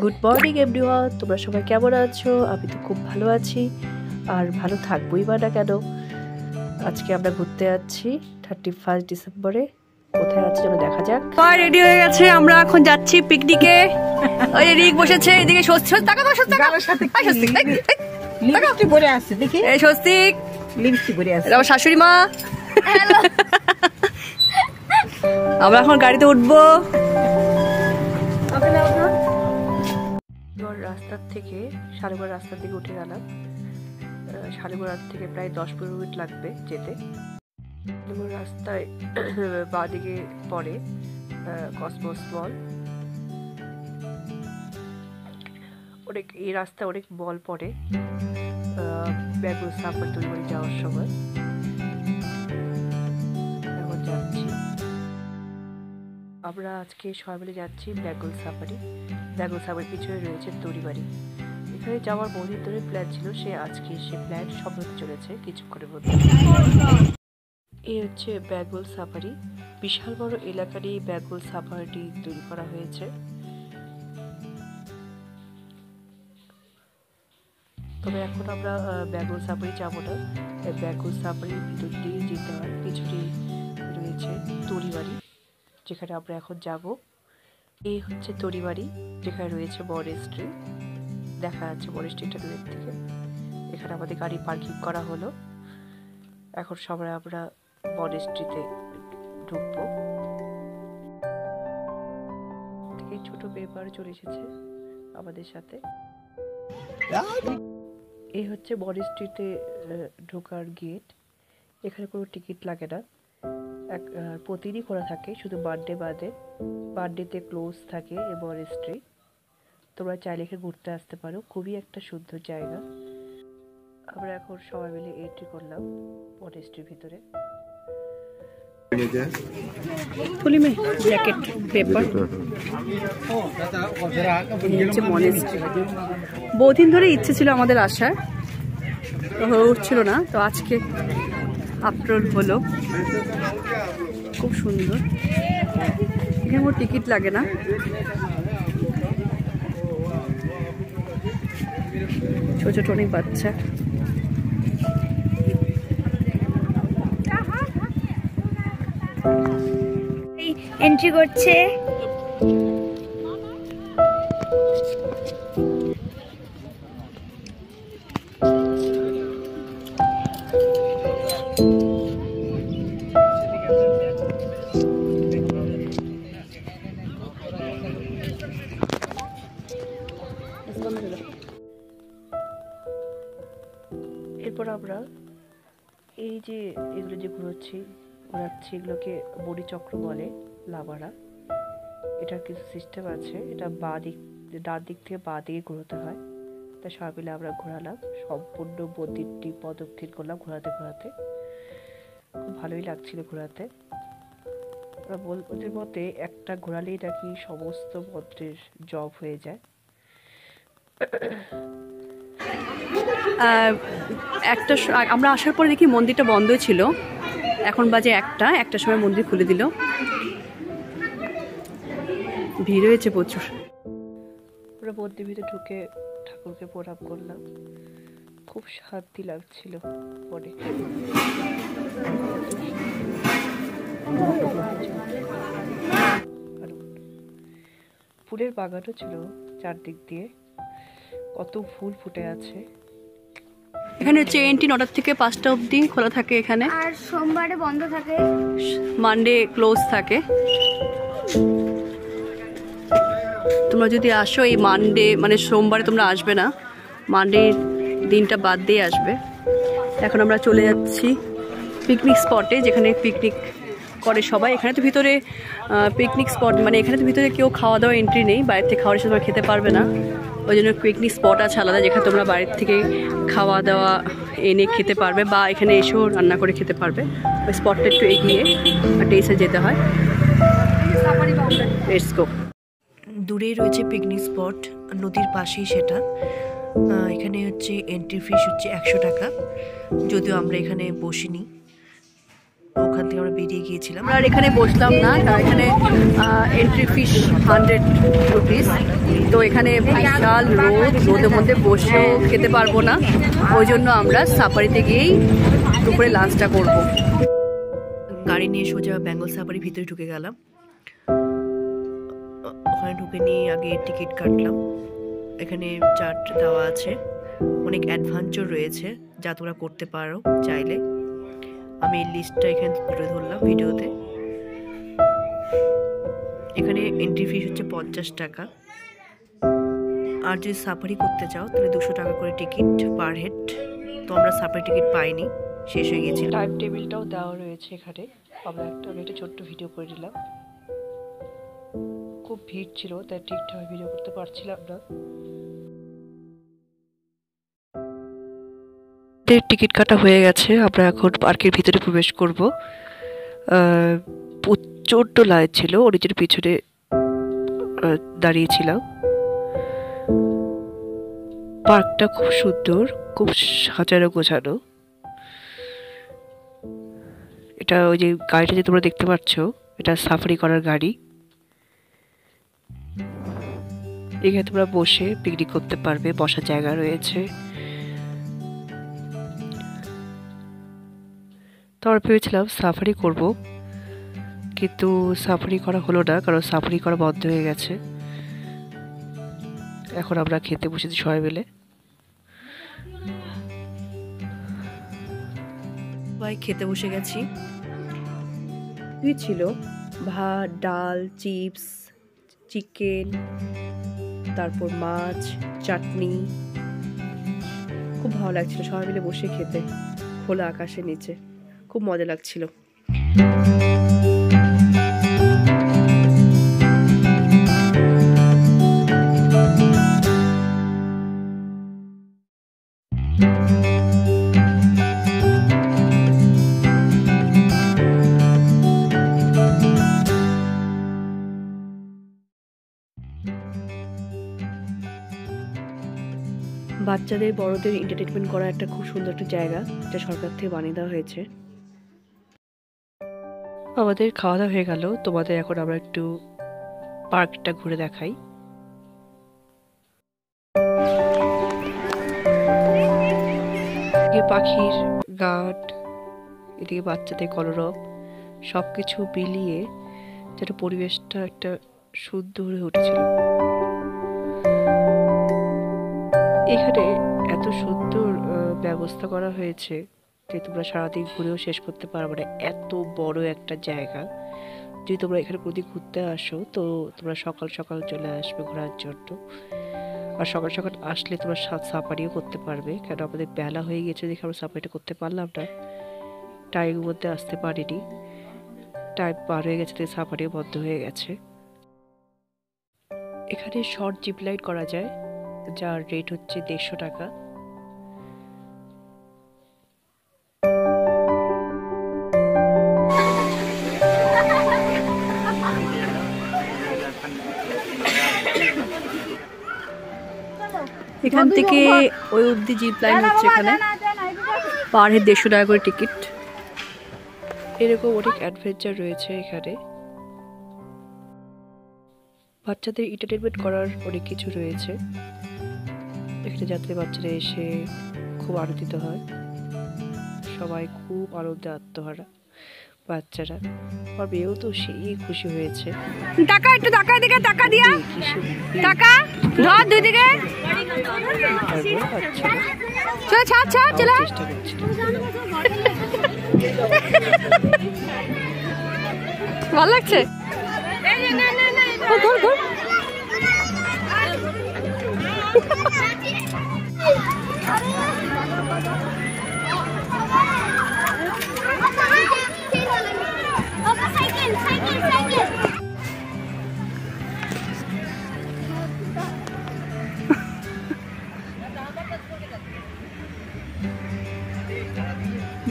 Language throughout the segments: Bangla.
গুড মর্নিং এভরিওয়ান, তোমরা সবাই কেমন আছো? আমি তো খুব ভালো আছি, আর ভালো থাকবোই বা না কেন। আজকে আমরা ঘুরতে যাচ্ছি 31 ডিসেম্বরে। কোথায় যাচ্ছি চলো দেখা যাক। রেডি হয়ে গেছে, আমরা এখন যাচ্ছি পিকনিকে। ওই রিক বসেছে এদিকে, স্বস্তিক টাকা লিপস্টিক পরে আসছে দেখি, এই স্বস্তিক লিপস্টিক পরে আসছে। আমার শাশুড়ি মা। আমরা এখন গাড়িতে উঠবো। রাস্তার থেকে শালিগড় রাস্তার দিকে উঠে গেলাম। শালিগড় থেকে প্রায় 10-15 মিনিট লাগবে যেতে। শালিগড় রাস্তায় বাঁ দিকে পড়ে কসমস মল। অনেক এই রাস্তায় অনেক মল পড়ে ব্যাঙ্গালোর সাফারি তৈরি যাওয়ার সময়। এখন যাচ্ছি আমরা, আজকে সবাই মিলে যাচ্ছি ব্যাঙ্গালোর সাফারি। ব্যাঙ্গালোর সাফারির পিছনে রয়েছে তৈরিবাড়ি। এখানে যাওয়ার বহুদিন ধরে প্ল্যান ছিল, সে আজকে সে প্ল্যান সফল হতে চলেছে কিছুক্ষণের মধ্যে। এই হচ্ছে ব্যাঙ্গালোর সাফারি। বিশাল বড় এলাকা নিয়ে ব্যাঙ্গালোর সাফারিটি তৈরি করা হয়েছে। তবে এখন আমরা ব্যাঙ্গালোর সাফারি যাবো না, ব্যাঙ্গালোর সাফারির ভিতর দিয়ে যেতে হয়। পিছনে রয়েছে তৈরিবাড়ি, যেখানে আমরা এখন যাব। এই হচ্ছে তৈরিবাড়ি, যেখানে রয়েছে মনেস্ট্রি। দেখা যাচ্ছে মনেস্ট্রিটা দূরের থেকে। এখানে আমাদের গাড়ি পার্কিং করা হলো। এখন সবাই আমরা মনেস্ট্রিতে ঢুকবো। এই ছোট পেপার চলে এসেছে আমাদের সাথে। এই হচ্ছে মনেস্ট্রিতে ঢোকার গেট। এখানে কোনো টিকিট লাগে না, প্রতিদিনই খোলা থাকে, শুধু বার্থডে বাদে। বার্থডেতে ক্লোজ থাকে এই মনেস্ট্রি। তোমরা চাইলে এখানে ঘুরতে আসতে পারো, খুবই একটা সুন্দর জায়গা। আমরা এখন সবাই মিলে এন্ট্রি করলাম মনেস্ট্রির ভিতরে। Jacket paper monastery. বহুদিন ধরে ইচ্ছে ছিল আমাদের আসার, তো হয়ে উঠছিল না, তো আজকে আপ্রোল হলো। খুব সুন্দর, এখানে কোনো টিকিট লাগে না। ছোট ছোট অনেক বাচ্চা। এন্ট্রি করছে। এরপর আমরা এই যে এগুলো যে ঘোরাচ্ছি এগুলোকে বড়িচক্র বলে, লাভারা। এটার কিছু সিস্টেম আছে, এটা ডান দিক থেকে বাঁ দিকে ঘোরাতে হয়। তাই সবাই মিলে আমরা ঘোরালাম, সম্পূর্ণ মন্দিরটি প্রদক্ষিণ করলাম ঘোরাতে ঘোরাতে। খুব ভালোই লাগছিল ঘোরাতে। ওদের মতে একটা ঘোরালেই নাকি সমস্ত মন্ত্রের জব হয়ে যায়। আমরা আসার পরে দেখি মন্দিরটা বন্ধ ছিল। এখন বাজে একটার সময় মন্দির খুলে দিল। ভিড় হয়েছে প্রচুর। আমরা মন্দির ভিতরে ঢুকে ঠাকুরকে প্রণাম করলাম, খুব শান্তি লাগছিল মনে। ফুলের বাগানও ছিল চারদিক দিয়ে, কত ফুল ফুটে আছে। এখানে হচ্ছে এন্ট্রি 9টা থেকে 5টা অবধি খোলা থাকে এখানে, আর সোমবারে বন্ধ থাকে, মানডে ক্লোজ থাকে। তোমরা যদি আসো এই মানডে মানে সোমবারে তোমরা আসবে না, মানডে দিনটা বাদ দিয়ে আসবে। এখন আমরা চলে যাচ্ছি পিকনিক স্পটে, যেখানে পিকনিক করে সবাই। এখানে তো ভিতরে পিকনিক স্পট মানে এখানে তো ভিতরে কেউ খাওয়া দাওয়া এন্ট্রি নেই, বাইরে থেকে খাওয়ার সময় খেতে পারবে না। ওই জন্য পিকনিক স্পট আছে আলাদা, যেখানে তোমরা বাইরের থেকে খাওয়া দাওয়া এনে খেতে পারবে, বা এখানে এসেও রান্না করে খেতে পারবে। ওই স্পটটা একটু এগিয়ে একটা এসে যেতে হয়। Let's go. দূরেই রয়েছে পিকনিক স্পট, নদীর পাশেই সেটা। এখানে হচ্ছে এন্ট্রি ফিস হচ্ছে 100 টাকা, যদিও আমরা এখানে বসিনি। ওখান থেকে আমরা বেরিয়ে গিয়েছিলাম। আর এখানে বসলাম না, কারণ এখানে এন্ট্রি ফিস 100 রুপিস। তো এখানে বিশাল রোদের মধ্যে বসেও খেতে পারবো না, ওই জন্য আমরা সাফারিতে গিয়েই দুপুরে লাঞ্চটা করব। গাড়ি নিয়ে সোজা বেঙ্গল সাফারির ভিতরে ঢুকে গেলাম। ওখানে ঢুকে নিয়ে আগে টিকিট কাটলাম। এখানে চার্ট দেওয়া আছে, অনেক অ্যাডভেঞ্চার রয়েছে যা তোমরা করতে পারো চাইলে। আমি এই লিস্টটা এখানে তুলে ধরলাম ভিডিওতে। এখানে এন্ট্রি ফিস হচ্ছে 50 টাকা, আর যদি সাফারি করতে চাও তাহলে 200 টাকা করে টিকিট পার হেড। তো আমরা সাফারি টিকিট পাইনি, শেষ হয়ে গেছিল। টাইম টেবিলটাও দেওয়া রয়েছে এখানে। আমরা একটা ছোট্ট ভিডিও করে দিলাম। খুব ভিড় ছিল তাই ঠিকঠাক ভিডিও করতে পারছিলাম না। টিকিট কাটা হয়ে গেছে, আমরা এখন পার্কের ভিতরে প্রবেশ করব। প্রচণ্ড লাইন ছিল, ওরিজের পিছনে দাঁড়িয়েছিলাম। পার্কটা খুব সুন্দর, খুব সাজানো গোছানো। এটা ওই যে গাড়িটা যে তোমরা দেখতে পাচ্ছ, এটা সাফারি করার গাড়ি। এখানে তোমরা বসে পিকনিক করতে পারবে, বসার জায়গা রয়েছে। তো আমরা ভেবেছিলাম সাফারি করব, কিন্তু সাফারি করা হলো না, কারণ সাফারি করা বন্ধ হয়ে গেছে। এখন আমরা খেতে বসেছি সবাই মিলে। সবাই খেতে বসে গেছি। ছিল ভাত, ডাল, চিপস, চিকেন, তারপর মাছ, চাটনি। খুব ভালো লাগছিল সবাই মিলে বসে খেতে, খোলা আকাশের নিচে। খুব মজা লাগছিল। বাচ্চাদের বড়দের এন্টারটেনমেন্ট করা একটা খুব সুন্দর একটা জায়গা, যেটা সরকার থেকে বানিয়ে দেওয়া হয়েছে। আমাদের খাওয়া দাওয়া হয়ে গেল। তোমাদের এখন আমরা একটু পার্কটা ঘুরে দেখাই। পাখির গান, এদিকে বাচ্চাদের কলরব, সবকিছু মিলিয়ে যেটা পরিবেশটা একটা সুন্দর হয়ে উঠেছিল। এখানে এত সুন্দর ব্যবস্থা করা হয়েছে যে তোমরা সারাদিন ঘুরেও শেষ করতে পারবে না। এত বড় একটা জায়গা। যদি তোমরা এখানে প্রতি ঘুরতে আসো তো তোমরা সকাল সকাল চলে আসবে ঘোরার জন্য। আর সকাল সকাল আসলে তোমরা সাফারিও করতে পারবে, কেন আমাদের বেলা হয়ে গেছে দেখে আমরা সাফারিটা করতে পারলাম না, টাইমের মধ্যে আসতে পারিনি। টাইম পার হয়ে গেছে, সাফারিও বন্ধ হয়ে গেছে। এখানে শর্ট জিপ লাইন করা যায়, যার রেট হচ্ছে 150 টাকা। এখান থেকে ওই অবধি জিপ লাইন হচ্ছে। এখানে পার হেড 150 টাকা করে টিকিট। এরকম অনেক অ্যাডভেঞ্চার রয়েছে এখানে। বাচ্চাদের এন্টারটেনমেন্ট করার অনেক কিছু রয়েছে এখানে, যাতে বাচ্চারা এসে খুব আনন্দিত হয়। সবাই খুব আনন্দে আত্মহারা বাচ্চারা। আর মেয়েও তো সেই খুশি হয়েছে। টাকা একটু টাকা দিকে টাকা দিয়া টাকা ধর দুই দিকে চল ছাড় ছাড় চল। চেষ্টা করছিল। ভালো লাগছে। ধর ধর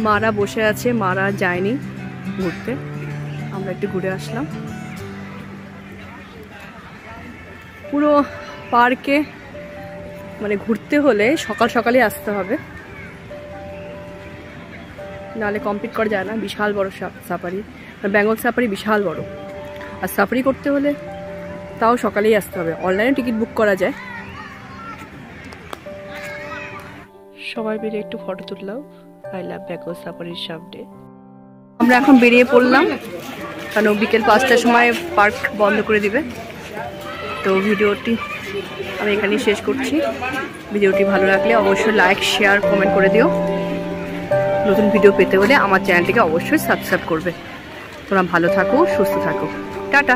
মারা বসে আছে, মারা যায়নি ঘুরতে, আমরা একটু ঘুরে আসলাম। পুরো পার্কে মানে ঘুরতে হলে সকাল সকালই আসতে হবে। নাহলে কমপ্লিট করা যায় না। বিশাল বড় সাফারি, বেঙ্গল সাফারি বিশাল বড়। আর সাফারি করতে হলে তাও সকালেই আসতে হবে, অনলাইনে টিকিট বুক করা যায়। সবাই মিলে একটু ফটো তুললাম আই লাভ বেঙ্গল সাফারির সামনে। আমরা এখন বেরিয়ে পড়লাম, কারণ বিকেল 5টার সময় পার্ক বন্ধ করে দিবে। তো ভিডিওটি আমি এখানেই শেষ করছি। ভিডিওটি ভালো লাগলে অবশ্যই লাইক, শেয়ার, কমেন্ট করে দিও। নতুন ভিডিও পেতে হলে আমার চ্যানেলটিকে অবশ্যই সাবস্ক্রাইব করবে। তোমরা ভালো থাকো, সুস্থ থাকো, টাটা।